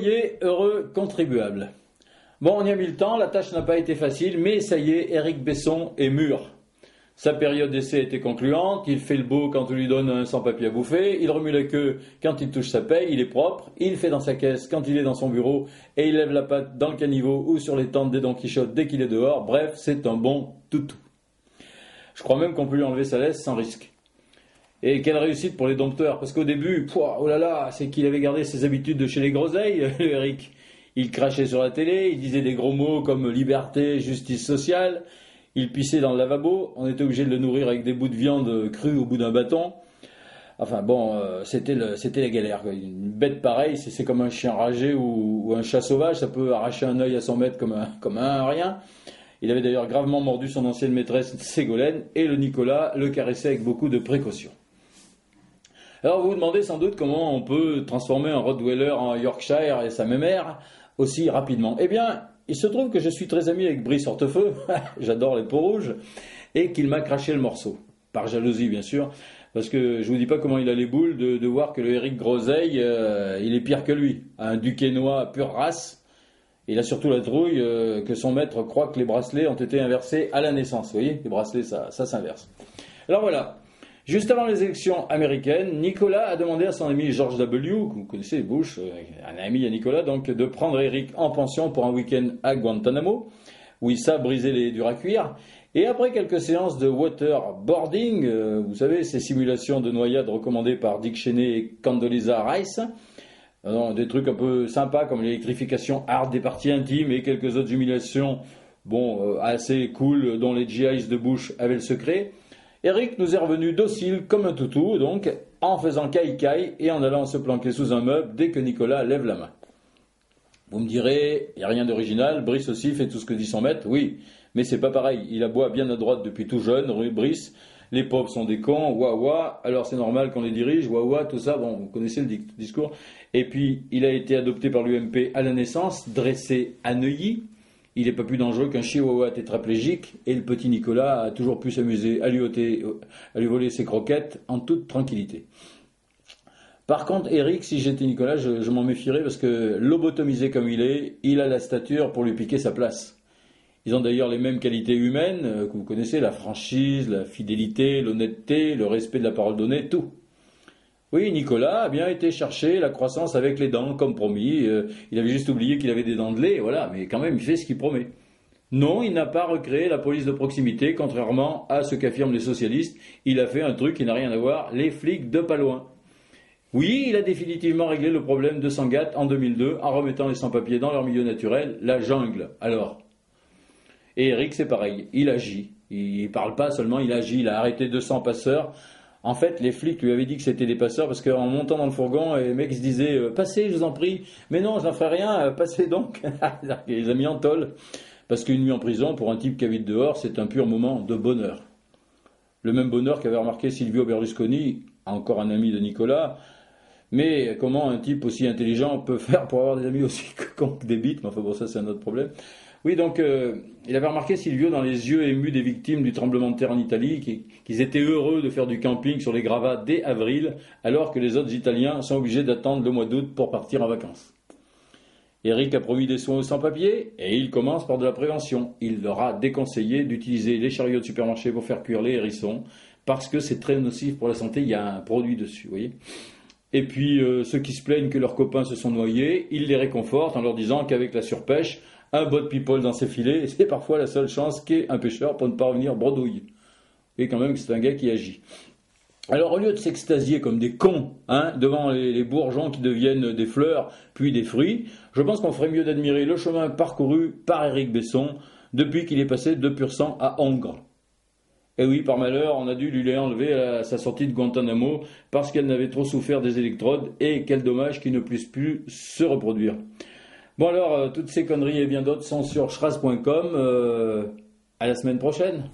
Soyez heureux contribuables. Bon, on y a mis le temps, la tâche n'a pas été facile, mais ça y est, Eric Besson est mûr. Sa période d'essai était concluante, il fait le beau quand on lui donne un sans-papier à bouffer, il remue la queue quand il touche sa paye, il est propre, il fait dans sa caisse quand il est dans son bureau, et il lève la patte dans le caniveau ou sur les tentes des Don Quichotte dès qu'il est dehors, bref, c'est un bon toutou. Je crois même qu'on peut lui enlever sa laisse sans risque. Et quelle réussite pour les dompteurs, parce qu'au début, oh là là, c'est qu'il avait gardé ses habitudes de chez les groseilles, le Eric. Il crachait sur la télé, il disait des gros mots comme liberté, justice sociale, il pissait dans le lavabo, on était obligé de le nourrir avec des bouts de viande crue au bout d'un bâton. Enfin bon, c'était la galère, quoi. Une bête pareille, c'est comme un chien ragé ou un chat sauvage, ça peut arracher un œil à 100 mètres comme un rien. Il avait d'ailleurs gravement mordu son ancienne maîtresse Ségolène, et le Nicolas le caressait avec beaucoup de précaution. Alors vous vous demandez sans doute comment on peut transformer un Rottweiler en Yorkshire et sa mémère aussi rapidement. Eh bien, il se trouve que je suis très ami avec Brice Hortefeux, j'adore les peaux rouges, et qu'il m'a craché le morceau. Par jalousie, bien sûr, parce que je vous dis pas comment il a les boules de voir que le Eric Groseille, il est pire que lui. Un Duquesnois pure race. Il a surtout la trouille que son maître croit que les bracelets ont été inversés à la naissance. Vous voyez, les bracelets, ça s'inverse. Alors voilà. Juste avant les élections américaines, Nicolas a demandé à son ami George W., que vous connaissez, Bush, un ami à Nicolas, donc, de prendre Eric en pension pour un week-end à Guantanamo, où il sait briser les durs à cuire. Et après quelques séances de waterboarding, vous savez, ces simulations de noyade recommandées par Dick Cheney et Condoleezza Rice, des trucs un peu sympas comme l'électrification hard des parties intimes et quelques autres humiliations, assez cool, dont les GIs de Bush avaient le secret, Eric nous est revenu docile comme un toutou, donc, en faisant caille-caille et en allant se planquer sous un meuble dès que Nicolas lève la main. Vous me direz, il n'y a rien d'original, Brice aussi fait tout ce que dit son maître, oui, mais c'est pas pareil, il aboie bien à droite depuis tout jeune, Brice, les pauvres sont des cons, ouah, alors c'est normal qu'on les dirige, ouah, tout ça, bon, vous connaissez le discours. Et puis, il a été adopté par l'UMP à la naissance, dressé à Neuilly. Il n'est pas plus dangereux qu'un chihuahua tétraplégique, et le petit Nicolas a toujours pu s'amuser à lui voler ses croquettes en toute tranquillité. Par contre, Eric, si j'étais Nicolas, je m'en méfierais parce que lobotomisé comme il est, il a la stature pour lui piquer sa place. Ils ont d'ailleurs les mêmes qualités humaines que vous connaissez, la franchise, la fidélité, l'honnêteté, le respect de la parole donnée, tout. Oui, Nicolas a bien été chercher la croissance avec les dents, comme promis. Il avait juste oublié qu'il avait des dents de lait, voilà, mais quand même, il fait ce qu'il promet. Non, il n'a pas recréé la police de proximité, contrairement à ce qu'affirment les socialistes. Il a fait un truc qui n'a rien à voir, les flics de pas loin. Oui, il a définitivement réglé le problème de Sangatte en 2002, en remettant les sans-papiers dans leur milieu naturel, la jungle. Alors, et Eric, c'est pareil, il agit. Il parle pas seulement, il agit, il a arrêté 200 passeurs. En fait, les flics lui avaient dit que c'était des passeurs parce qu'en montant dans le fourgon, les mecs se disaient « Passez, je vous en prie ». Mais non, je n'en ferai rien, passez donc. Il les a mis en tôle. Parce qu'une nuit en prison, pour un type qui habite dehors, c'est un pur moment de bonheur. Le même bonheur qu'avait remarqué Silvio Berlusconi, encore un ami de Nicolas. Mais comment un type aussi intelligent peut faire pour avoir des amis aussi cons que des bites? Mais enfin bon, ça c'est un autre problème. Oui, donc il avait remarqué Silvio dans les yeux émus des victimes du tremblement de terre en Italie, qu'ils étaient heureux de faire du camping sur les gravats dès avril, alors que les autres Italiens sont obligés d'attendre le mois d'août pour partir en vacances. Eric a promis des soins aux sans-papiers, et il commence par de la prévention. Il leur a déconseillé d'utiliser les chariots de supermarché pour faire cuire les hérissons, parce que c'est très nocif pour la santé, il y a un produit dessus, vous voyez. Et puis ceux qui se plaignent que leurs copains se sont noyés, il les réconforte en leur disant qu'avec la surpêche, un boat people dans ses filets, c'est parfois la seule chance qu'ait un pêcheur pour ne pas revenir bredouille. Et quand même, c'est un gars qui agit. Alors, au lieu de s'extasier comme des cons, devant les bourgeons qui deviennent des fleurs, puis des fruits, je pense qu'on ferait mieux d'admirer le chemin parcouru par Eric Besson depuis qu'il est passé de pur sang à hongre. Et oui, par malheur, on a dû lui enlever à sa sortie de Guantanamo parce qu'elle n'avait trop souffert des électrodes, et quel dommage qu'il ne puisse plus se reproduire. Bon alors, toutes ces conneries et bien d'autres sont sur schraz.com. À la semaine prochaine.